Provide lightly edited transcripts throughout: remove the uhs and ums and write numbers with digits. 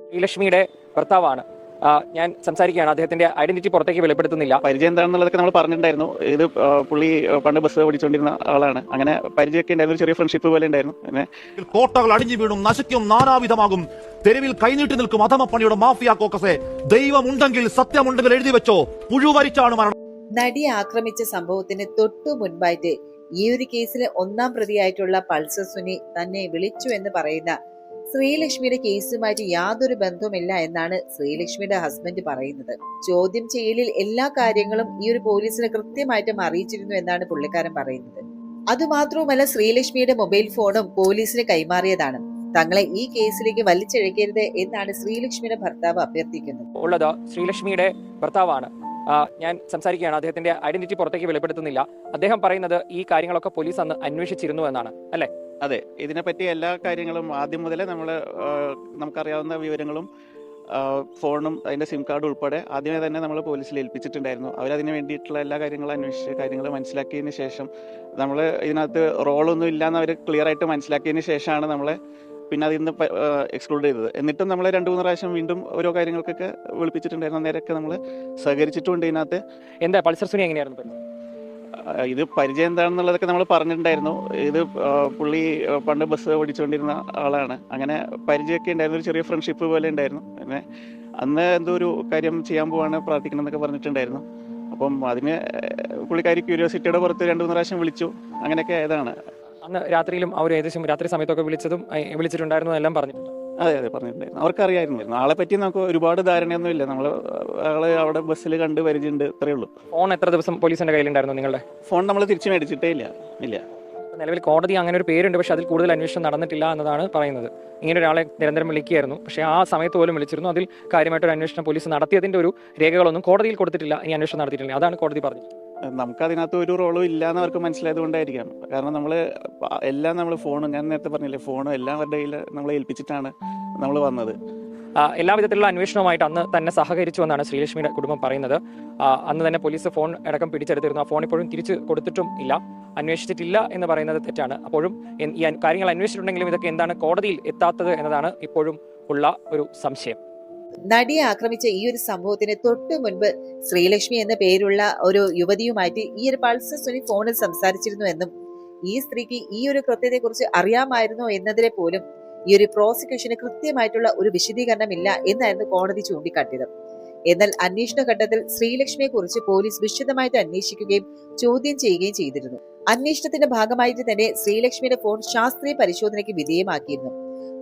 ശ്രീലക്ഷ്മിയുടെ ഭർത്താവാണ്. ഞാൻ സംസാരിക്കുകയാണ്. അദ്ദേഹത്തിന്റെ ഐഡന്റിറ്റി പുറത്തേക്ക് വെളിപ്പെടുത്തുന്നില്ല. പരിചയം എന്താണെന്നുള്ളതൊക്കെ നമ്മൾ പറഞ്ഞിട്ടുണ്ടായിരുന്നു. ഇത് പുള്ളി പണ്ട് ബസ് ഓടിച്ചുകൊണ്ടിരുന്ന ആളാണ്. അങ്ങനെ പരിചയമൊക്കെ ഉണ്ടായിരുന്നു, ചെറിയ ഫ്രണ്ട്ഷിപ്പ് പോലെ ഉണ്ടായിരുന്നു. പിന്നെ കോട്ടകൾ അടിഞ്ഞു വീണും നശിക്കും നാനാവിധമാകും, തെരുവിൽ കൈനീട്ടി നിൽക്കും അധമപ്പണിയുടെ മാഫിയ കോക്കസെ. ദൈവമുണ്ടെങ്കിൽ സത്യമുണ്ടെങ്കിൽ എഴുതി വെച്ചോ, പുഴുവരിച്ചാണ് മരണം. നടിയെ ആക്രമിച്ച സംഭവത്തിന് തൊട്ടു മുൻപായിട്ട് ഈ ഒരു കേസിലെ ഒന്നാം പ്രതിയായിട്ടുള്ള പൾസർ സുനി തന്നെ വിളിച്ചു എന്ന് പറയുന്ന ശ്രീലക്ഷ്മിയുടെ കേസുമായിട്ട് യാതൊരു ബന്ധവുമില്ല എന്നാണ് ശ്രീലക്ഷ്മിയുടെ ഹസ്ബൻഡ് പറയുന്നത്. ചോദ്യം ചെയ്യലിൽ എല്ലാ കാര്യങ്ങളും ഈ ഒരു പോലീസിനെ കൃത്യമായിട്ടും അറിയിച്ചിരുന്നു എന്നാണ് പുള്ളിക്കാരൻ പറയുന്നത്. അതുമാത്രവുമല്ല, ശ്രീലക്ഷ്മിയുടെ മൊബൈൽ ഫോണും പോലീസിന് കൈമാറിയതാണ്. തങ്ങളെ ഈ കേസിലേക്ക് വലിച്ചിഴക്കരുത് എന്നാണ് ശ്രീലക്ഷ്മിയുടെ ഭർത്താവ് അഭ്യർത്ഥിക്കുന്നത്. ഉള്ളത് ശ്രീലക്ഷ്മിയുടെ ഭർത്താവാണ്. ഞാൻ സംസാരിക്കുകയാണ്. അദ്ദേഹത്തിന്റെ ഐഡന്റിറ്റി പുറത്തേക്ക് വെളിപ്പെടുത്തുന്നില്ല. അദ്ദേഹം പറയുന്നത് ഈ കാര്യങ്ങളൊക്കെ പോലീസ് അന്ന് അന്വേഷിച്ചിരുന്നു എന്നാണ്, അല്ലെ? അതെ, ഇതിനെപ്പറ്റി എല്ലാ കാര്യങ്ങളും ആദ്യം മുതലേ നമുക്കറിയാവുന്ന വിവരങ്ങളും ഫോണും അതിന്റെ സിം കാർഡ് ഉൾപ്പെടെ ആദ്യമേ തന്നെ നമ്മൾ പോലീസിൽ ഏൽപ്പിച്ചിട്ടുണ്ടായിരുന്നു. അവരതിന് വേണ്ടിയിട്ടുള്ള എല്ലാ കാര്യങ്ങളും അന്വേഷിച്ച് കാര്യങ്ങൾ മനസ്സിലാക്കിയതിന് ശേഷം നമ്മൾ ഇതിനകത്ത് റോളൊന്നും ഇല്ലാന്ന് അവർ ക്ലിയർ ആയിട്ട് മനസ്സിലാക്കിയതിന് ശേഷമാണ് നമ്മളെ പിന്നെ അതിൽ നിന്ന് എക്സ്ക്ലൂഡ് ചെയ്തത്. എന്നിട്ടും നമ്മൾ 2-3 പ്രാവശ്യം വീണ്ടും ഓരോ കാര്യങ്ങൾക്കൊക്കെ വിളിപ്പിച്ചിട്ടുണ്ടായിരുന്നു. നേരൊക്കെ നമ്മൾ സഹകരിച്ചിട്ടുണ്ട്. ഇതിനകത്ത് എന്താ പൾസർ സുനി എങ്ങനെയായിരുന്നു? ഇത് പരിചയം എന്താണെന്നുള്ളതൊക്കെ നമ്മൾ പറഞ്ഞിട്ടുണ്ടായിരുന്നു. ഇത് പുള്ളി പണ്ട് ബസ് ഓടിച്ചുകൊണ്ടിരുന്ന ആളാണ്. അങ്ങനെ പരിചയമൊക്കെ ഉണ്ടായിരുന്നു, ഒരു ചെറിയ ഫ്രണ്ട്ഷിപ്പ് പോലെ ഉണ്ടായിരുന്നു. പിന്നെ അന്ന് എന്തോ ഒരു കാര്യം ചെയ്യാൻ പോവാണ്, പ്രാർത്ഥിക്കണം എന്നൊക്കെ പറഞ്ഞിട്ടുണ്ടായിരുന്നു. അപ്പം അതിന് പുള്ളിക്കാരി ക്യൂരിയോസിറ്റിയുടെ പുറത്ത് 2-3 പ്രാവശ്യം വിളിച്ചു. അങ്ങനെയൊക്കെ ആയതാണ്. അന്ന് രാത്രിയിലും അവർ ഏകദേശം രാത്രി സമയത്തൊക്കെ വിളിച്ചിട്ടുണ്ടായിരുന്നു എല്ലാം പറഞ്ഞിട്ടുണ്ട്. അതെ പറഞ്ഞിട്ടുണ്ടായിരുന്നു. അവർക്കറിയായിരുന്നു. ആളെ പറ്റി നമുക്ക് ഒരുപാട് ധാരണയൊന്നും ഇല്ല. നമ്മൾ ആള് അവിടെ ബസ്സിൽ കണ്ട് പരിചയമുണ്ട്, ഇത്രയേ ഉള്ളൂ. ഫോൺ എത്ര ദിവസം പോലീസിന്റെ കയ്യിലുണ്ടായിരുന്നു നിങ്ങളുടെ? ഫോൺ നമ്മൾ തിരിച്ചു മേടിച്ചിട്ടേ ഇല്ല. നിലവിൽ കോടതി അങ്ങനെ ഒരു പേരുണ്ട്, പക്ഷെ അതിൽ കൂടുതൽ അന്വേഷണം നടന്നിട്ടില്ല എന്നതാണ് പറയുന്നത്. ഇങ്ങനെ ഒരാളെ നിരന്തരം വിളിക്കുകയായിരുന്നു, പക്ഷേ ആ സമയത്ത് പോലും വിളിച്ചിരുന്നു. അതിൽ കാര്യമായിട്ടൊരു അന്വേഷണം പോലീസ് നടത്തിയതിന്റെ ഒരു രേഖകളൊന്നും കോടതിയിൽ കൊടുത്തിട്ടില്ല. ഇനി അന്വേഷണം നടത്തിയിട്ടില്ല, അതാണ് കോടതി പറഞ്ഞത്. നമുക്കതിനകത്ത് ഒരു റോളും ഇല്ലാന്ന് അവർക്ക് മനസ്സിലായത് കൊണ്ടായിരിക്കാം. കാരണം നമ്മൾ ഫോണും, ഞാൻ നേരത്തെ പറഞ്ഞില്ലേ, ഫോണും എല്ലാവരുടെ കയ്യിൽ നമ്മളെ ഏൽപ്പിച്ചിട്ടാണ് നമ്മൾ വന്നത്. എല്ലാ വിധത്തിലുള്ള അന്വേഷണവുമായിട്ട് അന്ന് തന്നെ സഹകരിച്ചു എന്നാണ് ശ്രീലക്ഷ്മിയുടെ കുടുംബം പറയുന്നത്. അന്ന് തന്നെ പോലീസ് ഫോൺ അടക്കം പിടിച്ചെടുത്തിരുന്നു. ആ ഫോൺ ഇപ്പോഴും തിരിച്ചു കൊടുത്തിട്ടും ഇല്ല, അന്വേഷിച്ചിട്ടില്ല എന്ന് പറയുന്നത് തെറ്റാണ്. അപ്പോഴും ഈ കാര്യങ്ങൾ അന്വേഷിച്ചിട്ടുണ്ടെങ്കിലും ഇതൊക്കെ എന്താണ് കോടതിയിൽ എത്താത്തത് എന്നതാണ് ഇപ്പോഴും ഉള്ള ഒരു സംശയം. നടിയെ ആക്രമിച്ച ഈ ഒരു സംഭവത്തിന് തൊട്ടു മുൻപ് ശ്രീലക്ഷ്മി എന്ന പേരുള്ള ഒരു യുവതിയുമായിട്ട് ഈ ഒരു പൾസർ സുനി ഫോണിൽ സംസാരിച്ചിരുന്നു എന്നും ഈ സ്ത്രീക്ക് ഈ ഒരു കൃത്യത്തെ കുറിച്ച് അറിയാമായിരുന്നു എന്നതിനെ പോലും ഈ ഒരു പ്രോസിക്യൂഷന് കൃത്യമായിട്ടുള്ള ഒരു വിശദീകരണം ഇല്ല എന്നായിരുന്നു കോടതി ചൂണ്ടിക്കാട്ടിയത്. എന്നാൽ അന്വേഷണ ഘട്ടത്തിൽ ശ്രീലക്ഷ്മിയെ കുറിച്ച് പോലീസ് വിശദമായിട്ട് അന്വേഷിക്കുകയും ചോദ്യം ചെയ്യുകയും ചെയ്തിരുന്നു. അന്വേഷണത്തിന്റെ ഭാഗമായിട്ട് തന്നെ ശ്രീലക്ഷ്മിയുടെ ഫോൺ ശാസ്ത്രീയ പരിശോധനയ്ക്ക് വിധേയമാക്കിയിരുന്നു.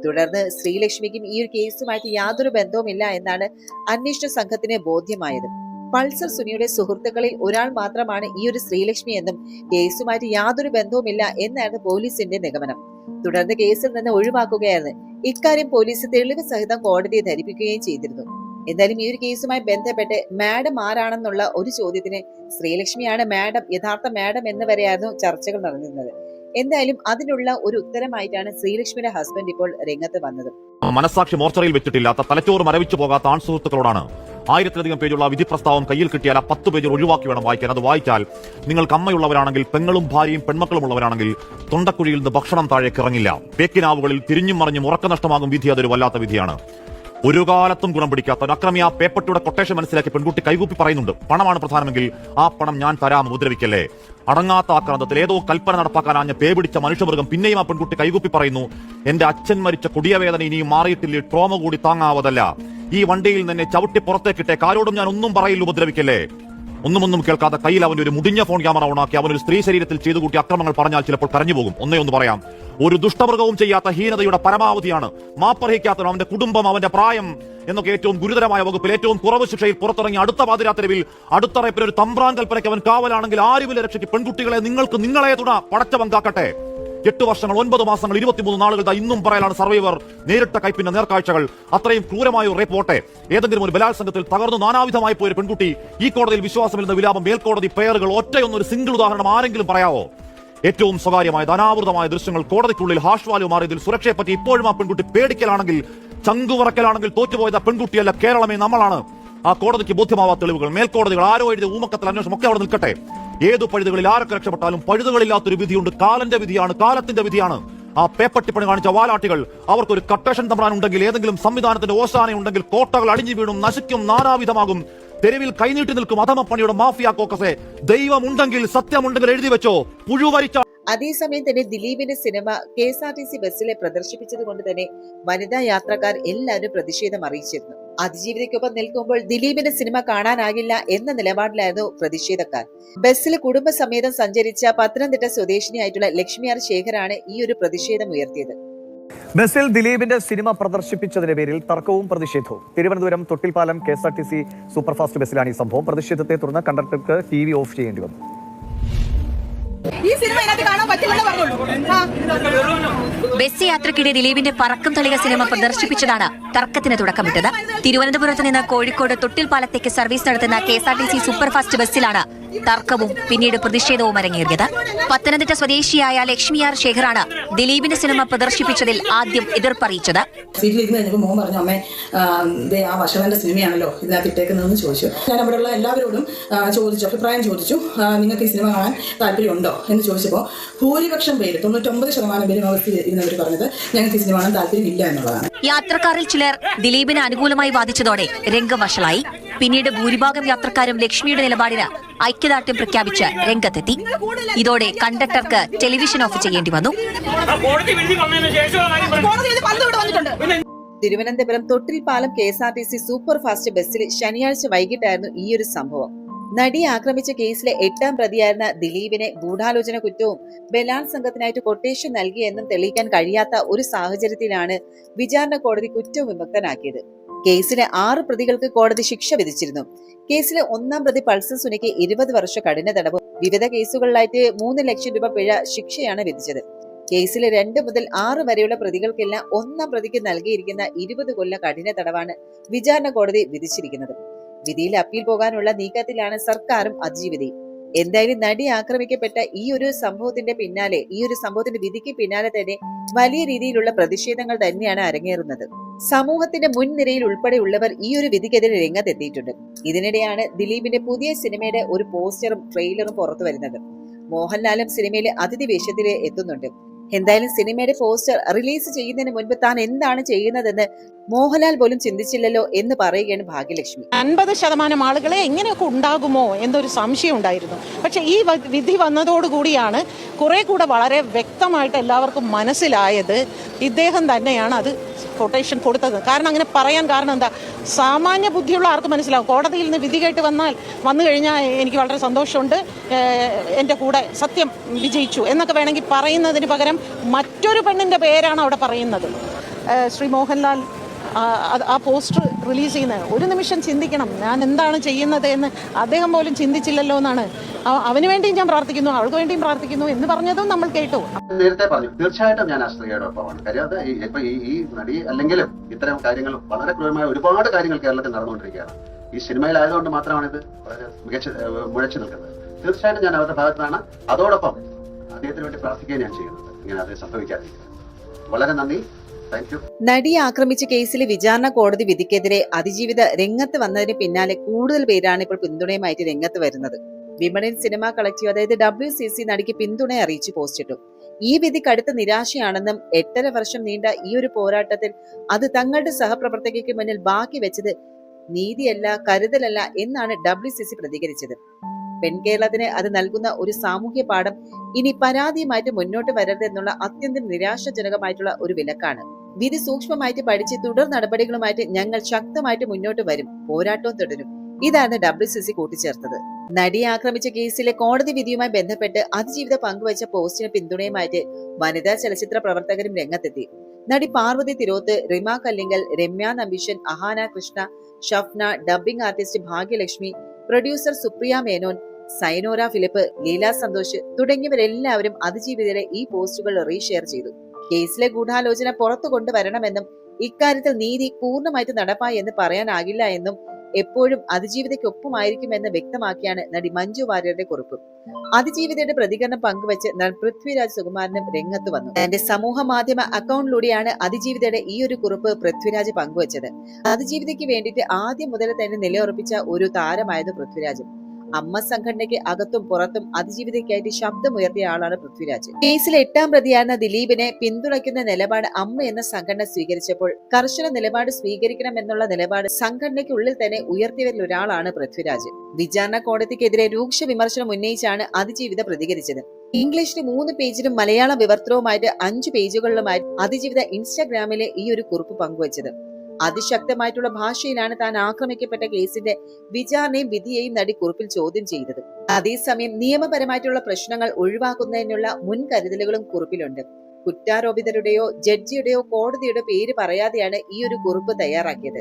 തുടർന്ന് ശ്രീലക്ഷ്മിക്കും ഈ ഒരു കേസുമായിട്ട് യാതൊരു ബന്ധവുമില്ല എന്നാണ് അന്വേഷണ സംഘത്തിന് ബോധ്യമായത്. പൾസർ സുനിയുടെ സുഹൃത്തുക്കളിൽ ഒരാൾ മാത്രമാണ് ഈ ഒരു ശ്രീലക്ഷ്മി എന്നും കേസുമായിട്ട് യാതൊരു ബന്ധവുമില്ല എന്നാണ് പോലീസിന്റെ നിഗമനം. തുടർന്ന് കേസിൽ നിന്ന് ഒഴിവാക്കുകയായിരുന്നു. ഇക്കാര്യം പോലീസ് തെളിവ് സഹിതം കോടതിയെ ധരിപ്പിക്കുകയും ചെയ്തിരുന്നു. എന്തായാലും ഈ ഒരു കേസുമായി ബന്ധപ്പെട്ട് മാഡം ആരാണെന്നുള്ള ഒരു ചോദ്യത്തിന് ശ്രീലക്ഷ്മിയാണ് യഥാർത്ഥ മാഡം എന്ന് വരെയായിരുന്നു ചർച്ചകൾ നടന്നിരുന്നത്. എന്തായാലും അതിനുള്ള ഒരു ഉത്തരമായിട്ടാണ് ശ്രീലക്ഷ്മിയുടെ ഹസ്ബൻഡ് ഇപ്പോൾ രംഗത്ത് വന്നത്. മനസാക്ഷി മോർച്ചറിയിൽ വെച്ചിട്ടില്ലാത്ത, തലച്ചോറ് മരവിച്ചു പോകാത്ത ആൺസുഹൃത്തുക്കളോടാണ് 1000-ലധികം പേജുള്ള വിധി പ്രസ്താവം കയ്യിൽ കിട്ടിയാൽ ആ 10 പേജ് ഒഴിവാക്കി വേണം വായിക്കാൻ. അത് വായിച്ചാൽ നിങ്ങൾക്ക് അമ്മയുള്ളവരാണെങ്കിൽ, പെങ്ങളും ഭാര്യയും പെൺമക്കളും ഉള്ളവരാണെങ്കിൽ തൊണ്ടക്കുഴിയിൽ നിന്ന് ഭക്ഷണം താഴേക്ക് ഇറങ്ങില്ല. പേക്കിനാവുകളിൽ തിരിഞ്ഞും മറിഞ്ഞും ഉറക്ക നഷ്ടമാകും വിധി. അതൊരു വല്ലാത്ത വിധിയാണ്. ഒരു കാലത്തും ഗുണം പിടിക്കാത്ത ഒരു അക്രമി ആ പേപ്പട്ടിയുടെ കൊട്ടേഷൻ മനസ്സിലാക്കി പെൺകുട്ടി കൈകൂപ്പി പറയുന്നുണ്ട്, പണമാണ് പ്രധാനമെങ്കിൽ ആ പണം ഞാൻ തരാം, ഉപദ്രവിക്കല്ലേ. അടങ്ങാത്ത ആക്രാന്തത്തിൽ ഏതോ കൽപ്പന നടപ്പാക്കാനാഞ്ഞ പേ പിടിച്ച മനുഷ്യമൃഗം പിന്നെയും ആ പെൺകുട്ടി കൈകൂപ്പി പറയുന്നു, എന്റെ അച്ഛൻ മരിച്ച കൊടിയ വേദന ഇനിയും മാറിയിട്ടില്ല, ട്രോമ കൂടി താങ്ങാവതല്ല. ഈ വണ്ടിയിൽ തന്നെ ചവിട്ടി പുറത്തേക്കിട്ടെ, കാരോടും ഞാൻ ഒന്നും പറയില്ല, ഉപദ്രവിക്കല്ലേ. ഒന്നും കേൾക്കാതെ കയ്യിൽ അവന്റെ ഒരു മുടിഞ്ഞ ഫോൺ ക്യാമറ ഓണാക്കി അവനൊരു സ്ത്രീ ശരീരത്തിൽ ചെയ്തു കൂട്ടി അക്രമങ്ങൾ പറഞ്ഞാൽ ചിലപ്പോൾ കരഞ്ഞു പോകും. ഒന്ന് പറയാം, ഒരു ദുഷ്ടമൃഗവും ചെയ്യാത്ത ഹീനതയുടെ പരമാവധിയാണ്. മാപ്പർഹിക്കാത്തവൻ, അവന്റെ കുടുംബം, അവന്റെ പ്രായം എന്നൊക്കെ ഏറ്റവും ഗുരുതരമായ വകുപ്പിൽ ഏറ്റവും കുറവ് ശിക്ഷയിൽ പുറത്തിറങ്ങി അടുത്ത പാതിരാത്രിയിൽ അടുത്തറയപ്പിൽ ഒരു തമ്പ്രാൻ കൽപ്പനയ്ക്ക് അവൻ കാവലാണെങ്കിൽ ആരുമില്ല രക്ഷയ്ക്ക്. പെൺകുട്ടികളെ നിങ്ങൾക്ക് നിങ്ങളെ തുണ പടച്ചവൻ കാക്കട്ടെ. 8 വർഷങ്ങൾ 9 മാസങ്ങൾ 23 നാളുകൾ ഇന്നും പറയലാണ് സർവൈവർ നേരിട്ട കൈപ്പിന്റെ നേർക്കാഴ്ചകൾ. അത്രയും ക്രൂരമായ ഒരു റേപ്പ് പോട്ടെ, ഏതെങ്കിലും ഒരു ബലാത്സംഗത്തിൽ തകർന്നു നാനാവിധമായി പോയൊരു പെൺകുട്ടി, ഈ കോടതിയിൽ വിശ്വാസമില്ലെന്ന വിലാപം, മേൽക്കോടതി പേരുകൾ, ഒറ്റയൊന്നൊരു സിംഗിൾ ഉദാഹരണം ആരെങ്കിലും പറയാവോ? ഏറ്റവും സ്വകാര്യമായ അനാവൃതമായ ദൃശ്യങ്ങൾ, കോടതിക്കുള്ളിൽ ഹാഷ് വാല്യൂ മാറിയതിൽ സുരക്ഷയെപ്പറ്റി ഇപ്പോഴും ആ പെൺകുട്ടി പേടിക്കലാണെങ്കിൽ, ചങ്കുവറക്കലാണെങ്കിൽ തോറ്റുപോയത് ആ പെൺകുട്ടിയല്ല, കേരളമേ നമ്മളാണ്. ആ കോടതിക്ക് ബോധ്യമാവാത്ത തെളിവുകൾ, മേൽക്കോടതികൾ ആരോ എഴുതിയ ഊമക്കത്തിൽ അന്വേഷണം ഒക്കെ അവിടെ നിൽക്കട്ടെ. ഏതു പഴുതുകളിൽ ആരൊക്കെ രക്ഷപ്പെട്ടാലും പഴുതുകളില്ലാത്തൊരു വിധിയുണ്ട്. കാലന്റെ വിധിയാണ്, കാലത്തിന്റെ വിധിയാണ്. ആ പേപ്പട്ടിപ്പണി കാണിച്ച വാലാട്ടികൾ അവർക്കൊരു കട്ടേഷൻ തമ്പ്രാൻ ഉണ്ടെങ്കിൽ, ഏതെങ്കിലും സംവിധാനത്തിന്റെ ഓശാന ഉണ്ടെങ്കിൽ കോട്ടകൾ അടിഞ്ഞു വീണും നശിക്കും, നാനാവിധമാകും, തെരുവിൽ കൈനീട്ടി നിൽക്കും അധമപ്പണിയുടെ മാഫിയ കോക്കസെ. ദൈവമുണ്ടെങ്കിൽ സത്യമുണ്ടെങ്കിൽ എഴുതി വെച്ചോ, പുഴുവരിച്ച. അതേസമയം തന്നെ ദിലീപിന്റെ സിനിമ KSRTC ബസ്സിലെ പ്രദർശിപ്പിച്ചത് കൊണ്ട് തന്നെ വനിതാ യാത്രക്കാർ എല്ലാവരും പ്രതിഷേധം അറിയിച്ചിരുന്നു. അതിജീവിതയ്ക്കൊപ്പം നിൽക്കുമ്പോൾ ദിലീപിന്റെ സിനിമ കാണാനാകില്ല എന്ന നിലപാടിലായിരുന്നു പ്രതിഷേധക്കാർ. ബസ്സിൽ കുടുംബസമേതം സഞ്ചരിച്ച പത്തനംതിട്ട സ്വദേശിനിയായിട്ടുള്ള ലക്ഷ്മി ആർ ശേഖറാണ് ഈ ഒരു പ്രതിഷേധം ഉയർത്തിയത്. ബസ്സിൽ ദിലീപിന്റെ സിനിമ പ്രദർശിപ്പിച്ചതിന്റെ പേരിൽ തർക്കവും പ്രതിഷേധവും. തിരുവനന്തപുരം തൊട്ടിൽപ്പാലം KSRTC സൂപ്പർഫാസ്റ്റ് ബസ്സിലാണ് ഈ സംഭവം. പ്രതിഷേധത്തെ തുടർന്ന് കണ്ടക്ടർക്ക് TV ഓഫ് ചെയ്യേണ്ടി വന്നു. ഈ സിനിമ ഇതിനകത്ത് കാണാൻ പറ്റില്ലെന്ന് പറഞ്ഞോളൂ. ബസ് യാത്രക്കിടെ ദിലീപിന്റെ പറക്കം തളിക സിനിമ പ്രദർശിപ്പിച്ചതാണ് തർക്കത്തിന് തുടക്കമിട്ടത്. തിരുവനന്തപുരത്ത് നിന്ന് കോഴിക്കോട് തൊട്ടിൽപ്പാലത്തേക്ക് സർവീസ് നടത്തുന്ന KSRTC സൂപ്പർഫാസ്റ്റ് ബസ്സിലാണ് തർക്കവും പിന്നീട് പ്രതിഷേധവും അരങ്ങേറിയത്. പത്തനംതിട്ട സ്വദേശിയായ ലക്ഷ്മി ആർ ശേഖറാണ് ദിലീപിന്റെ സിനിമ പ്രദർശിപ്പിച്ചതിൽ ആദ്യം എതിർപ്പറിയിച്ചത്. സീറ്റിലിരുന്ന് കഴിഞ്ഞപ്പോൾ മോൻ പറഞ്ഞു, അമ്മേ ആ വശവന്റെ സിനിമയാണല്ലോ ഇതിനകത്ത് ഇട്ടേക്കുന്നതെന്ന് ചോദിച്ചു. ഞാൻ അവിടെയുള്ള എല്ലാവരോടും ചോദിച്ചു, അഭിപ്രായം ചോദിച്ചു, നിങ്ങൾക്ക് ഈ സിനിമ കാണാൻ താല്പര്യമുണ്ടോ എന്ന് ചോദിച്ചപ്പോൾ ഭൂരിപക്ഷം പേര് 99% പേരും അവസ്ഥ ഇരുന്നവർ പറഞ്ഞത് ഞങ്ങൾക്ക് ഈ സിനിമ കാണാൻ താല്പര്യമില്ല എന്നുള്ളതാണ്. യാത്രക്കാരിൽ ചിലർ ദിലീപിന് അനുകൂലമായി വാദിച്ചതോടെ രംഗം വഷളായി. പിന്നീട് ഭൂരിഭാഗം യാത്രക്കാരും ലക്ഷ്മിയുടെ നിലപാടിന് ഐക്യദാർഢ്യം പ്രഖ്യാപിച്ച് രംഗത്തെത്തി. ഇതോടെ കണ്ടക്ടർക്ക് ടെലിവിഷൻ ഓഫ് ചെയ്യേണ്ടി വന്നു. തിരുവനന്തപുരം തൊട്ടിൽപ്പാലം KSRTC സൂപ്പർഫാസ്റ്റ് ബസ്സിൽ ശനിയാഴ്ച വൈകിട്ടായിരുന്നു ഈ ഒരു സംഭവം. നടിയെ ആക്രമിച്ച കേസിലെ 8ാം പ്രതിയായിരുന്ന ദിലീപിനെ ഗൂഢാലോചന കുറ്റവും ബലാത്സംഗത്തിനായിട്ട് കൊട്ടേഷൻ നൽകിയെന്നും തെളിയിക്കാൻ കഴിയാത്ത ഒരു സാഹചര്യത്തിലാണ് വിചാരണ കോടതി കുറ്റവിമുക്തനാക്കിയത്. കേസിലെ 6 പ്രതികൾക്ക് കോടതി ശിക്ഷ വിധിച്ചിരുന്നു. കേസിലെ 1ാം പ്രതി പൾസർ സുനിക്ക് 20 വർഷ കഠിന തടവും വിവിധ കേസുകളിലായിട്ട് 3 ലക്ഷം രൂപ പിഴ ശിക്ഷയാണ് വിധിച്ചത്. കേസിലെ 2 മുതൽ 6 വരെയുള്ള പ്രതികൾക്കെല്ലാം 1ാം പ്രതിക്ക് നൽകിയിരിക്കുന്ന 20 കൊല്ലം കഠിന തടവാണ് വിചാരണ കോടതി വിധിച്ചിരിക്കുന്നത്. വിധിയിൽ അപ്പീൽ പോകാനുള്ള നീക്കത്തിലാണ് സർക്കാരും അതിജീവിതയും. എന്തായാലും നടി ആക്രമിക്കപ്പെട്ട ഈ ഒരു സംഭവത്തിന്റെ വിധിക്ക് പിന്നാലെ തന്നെ വലിയ രീതിയിലുള്ള പ്രതിഷേധങ്ങൾ തന്നെയാണ് അരങ്ങേറുന്നത്. സമൂഹത്തിന്റെ മുൻനിരയിൽ ഉൾപ്പെടെയുള്ളവർ ഈ ഒരു വിധിക്കെതിരെ രംഗത്തെത്തിയിട്ടുണ്ട്. ഇതിനിടെയാണ് ദിലീപിന്റെ പുതിയ സിനിമയുടെ ഒരു പോസ്റ്ററും ട്രെയിലറും പുറത്തു വരുന്നത്. മോഹൻലാലും സിനിമയിൽ അതിഥി വേഷത്തിൽ എത്തുന്നുണ്ട്. എന്തായാലും സിനിമയുടെ പോസ്റ്റർ റിലീസ് ചെയ്യുന്നതിന് മുൻപ് താൻ എന്താണ് ചെയ്യുന്നതെന്ന് മോഹൻലാൽ പോലും ചിന്തിച്ചില്ലല്ലോ എന്ന് പറയുകയാണ് ഭാഗ്യലക്ഷ്മി. 50% ആളുകളെ എങ്ങനെയൊക്കെ ഉണ്ടാകുമോ എന്നൊരു സംശയം ഉണ്ടായിരുന്നു. പക്ഷെ ഈ വിധി വന്നതോടുകൂടിയാണ് കുറെ കൂടെ വളരെ വ്യക്തമായിട്ട് എല്ലാവർക്കും മനസ്സിലായത് ഇദ്ദേഹം തന്നെയാണ് അത് കൊട്ടേഷൻ കൊടുത്തത്. കാരണം അങ്ങനെ പറയാൻ കാരണം എന്താ, സാമാന്യ ബുദ്ധിയുള്ള ആർക്ക് മനസ്സിലാവും. കോടതിയിൽ നിന്ന് വിധി കേട്ട് വന്നു കഴിഞ്ഞാൽ എനിക്ക് വളരെ സന്തോഷമുണ്ട്, എൻ്റെ കൂടെ സത്യം വിജയിച്ചു എന്നൊക്കെ വേണമെങ്കിൽ പറയുന്നതിന് പകരം മറ്റൊരു പെണ്ണിൻ്റെ പേരാണ് അവിടെ പറയുന്നത്. ശ്രീ മോഹൻലാൽ ആ പോസ്റ്റർ റിലീസ് ചെയ്യുന്നത് ഒരു നിമിഷം ചിന്തിക്കണം, ഞാൻ എന്താണ് ചെയ്യുന്നത് എന്ന് അദ്ദേഹം പോലും ചിന്തിച്ചില്ലല്ലോ എന്നാണ്. അവന് വേണ്ടിയും ഞാൻ പ്രാർത്ഥിക്കുന്നു, അവൾക്ക് വേണ്ടിയും പ്രാർത്ഥിക്കുന്നു എന്ന് പറഞ്ഞതും നമ്മൾ കേട്ടു. നേരത്തെ പറഞ്ഞു, തീർച്ചയായിട്ടും ഞാൻ ആശ്രയോടൊപ്പമാണ്. കാര്യം അത് ഇപ്പൊ ഈ നടി അല്ലെങ്കിലും ഇത്തരം കാര്യങ്ങൾ വളരെ ക്രൂരമായ ഒരുപാട് കാര്യങ്ങൾ കേരളത്തിൽ നടന്നുകൊണ്ടിരിക്കുകയാണ്. ഈ സിനിമയിലായതുകൊണ്ട് മാത്രമാണ് ഇത് വളരെ മുഴച്ചു നിൽക്കുന്നത്. തീർച്ചയായിട്ടും ഞാൻ അവരുടെ ഭാഗത്താണ്. അതോടൊപ്പം അദ്ദേഹത്തിന് വേണ്ടി പ്രാർത്ഥിക്കുകയും ഞാൻ ചെയ്യുന്നത്, ഇങ്ങനെ അത് സംഭവിക്കാതിരിക്കുന്നത്. വളരെ നന്ദി. നടിയെ ആക്രമിച്ച കേസിലെ വിചാരണ കോടതി വിധിക്കെതിരെ അതിജീവിത രംഗത്ത് വന്നതിന് പിന്നാലെ കൂടുതൽ പേരാണ് ഇപ്പോൾ പിന്തുണയുമായിട്ട് രംഗത്ത് വരുന്നത്. വിമൺ ഇൻ സിനിമ കളക്റ്റീവ് അതായത് WCC നടിക്ക് പിന്തുണ അറിയിച്ചു പോസ്റ്റിട്ടു. ഈ വിധി കടുത്ത നിരാശയാണെന്നും 8.5 വർഷം നീണ്ട ഈ ഒരു പോരാട്ടത്തിൽ അത് തങ്ങളുടെ സഹപ്രവർത്തകയ്ക്ക് മുന്നിൽ ബാക്കി വെച്ചത് നീതിയല്ല, കരുതലല്ല എന്നാണ് WCC പ്രതികരിച്ചത്. പെൺകേരളത്തിന് അത് നൽകുന്ന ഒരു സാമൂഹ്യ പാഠം ഇനി പരാതിയുമായിട്ട് മുന്നോട്ട് വരരുതെന്നുള്ള അത്യന്തം നിരാശാജനകമായിട്ടുള്ള ഒരു വിലക്കാണ്. വിധി സൂക്ഷ്മമായിട്ട് പഠിച്ച് തുടർ നടപടികളുമായിട്ട് ഞങ്ങൾ ശക്തമായിട്ട് മുന്നോട്ട് വരും, പോരാട്ടവും തുടരും. ഇതാണ് WCC കൂട്ടിച്ചേർത്തത്. നടിയെ ആക്രമിച്ച കേസിലെ കോടതി വിധിയുമായി ബന്ധപ്പെട്ട് അതിജീവിത പങ്കുവച്ച പോസ്റ്റിന് പിന്തുണയുമായിട്ട് വനിതാ ചലച്ചിത്ര പ്രവർത്തകരും രംഗത്തെത്തി. നടി Parvathy Thiruvothu, Rima Kallingal, Ramya Nambeesan, Ahaana Krishna, Shafna, dubbing artist Bhagyalakshmi, producer Supriya Menon, Sainora Philip, Leela Santhosh തുടങ്ങിയവരെല്ലാവരും അതിജീവിതരെ ഈ പോസ്റ്റുകൾ റീഷെയർ ചെയ്തു. കേസിലെ ഗൂഢാലോചന പുറത്തു കൊണ്ടുവരണമെന്നും ഇക്കാര്യത്തിൽ നീതി പൂർണ്ണമായിട്ട് നടപ്പായി എന്ന് പറയാനാകില്ല എന്നും എപ്പോഴും അതിജീവിതയ്ക്കൊപ്പമായിരിക്കുമെന്ന് വ്യക്തമാക്കിയാണ് നടി മഞ്ജു വാര്യരുടെ കുറിപ്പ്. അതിജീവിതയുടെ പ്രതികരണം പങ്കുവച്ച് നടൻ പൃഥ്വിരാജ് സുകുമാരനും രംഗത്ത് വന്നു. തന്റെ സമൂഹ മാധ്യമ അക്കൗണ്ടിലൂടെയാണ് അതിജീവിതയുടെ ഈ ഒരു കുറിപ്പ് പൃഥ്വിരാജ് പങ്കുവച്ചത്. അതിജീവിതയ്ക്ക് വേണ്ടിയിട്ട് ആദ്യം മുതൽ തന്നെ നിലയുറപ്പിച്ച ഒരു താരമായിരുന്നു പൃഥ്വിരാജ്. അമ്മ സംഘടനയ്ക്ക് അകത്തും പുറത്തും അതിജീവിതയ്ക്കായിട്ട് ശബ്ദമുയർത്തിയ ആളാണ് പൃഥ്വിരാജ്. കേസിൽ 8ാം പ്രതിയായിരുന്ന ദിലീപിനെ പിന്തുണയ്ക്കുന്ന നിലപാട് അമ്മ എന്ന സംഘടന സ്വീകരിച്ചപ്പോൾ കർശന നിലപാട് സ്വീകരിക്കണം എന്നുള്ള നിലപാട് സംഘടനയ്ക്കുള്ളിൽ തന്നെ ഉയർത്തിയവരിൽ ഒരാളാണ് പൃഥ്വിരാജ്. വിചാരണ കോടതിക്കെതിരെ രൂക്ഷ വിമർശനം ഉന്നയിച്ചാണ് അതിജീവിത പ്രതികരിച്ചത്. ഇംഗ്ലീഷിന് 3 പേജിലും മലയാളം വിവർത്തനവുമായിട്ട് 5 പേജുകളിലുമായി അതിജീവിത ഇൻസ്റ്റാഗ്രാമിലെ ഈ ഒരു കുറിപ്പ് പങ്കുവച്ചത്. അതിശക്തമായിട്ടുള്ള ഭാഷയിലാണ് താൻ ആക്രമിക്കപ്പെട്ട കേസിന്റെ വിചാരണയും വിധിയെയും നടി കുറിപ്പിൽ ചോദ്യം ചെയ്തത്. അതേസമയം നിയമപരമായിട്ടുള്ള പ്രശ്നങ്ങൾ ഒഴിവാക്കുന്നതിനുള്ള മുൻകരുതലുകളും കുറിപ്പിലുണ്ട്. കുറ്റാരോപിതരുടെയോ ജഡ്ജിയുടെയോ കോടതിയുടെ പേര് പറയാതെയാണ് ഈ ഒരു കുറിപ്പ് തയ്യാറാക്കിയത്.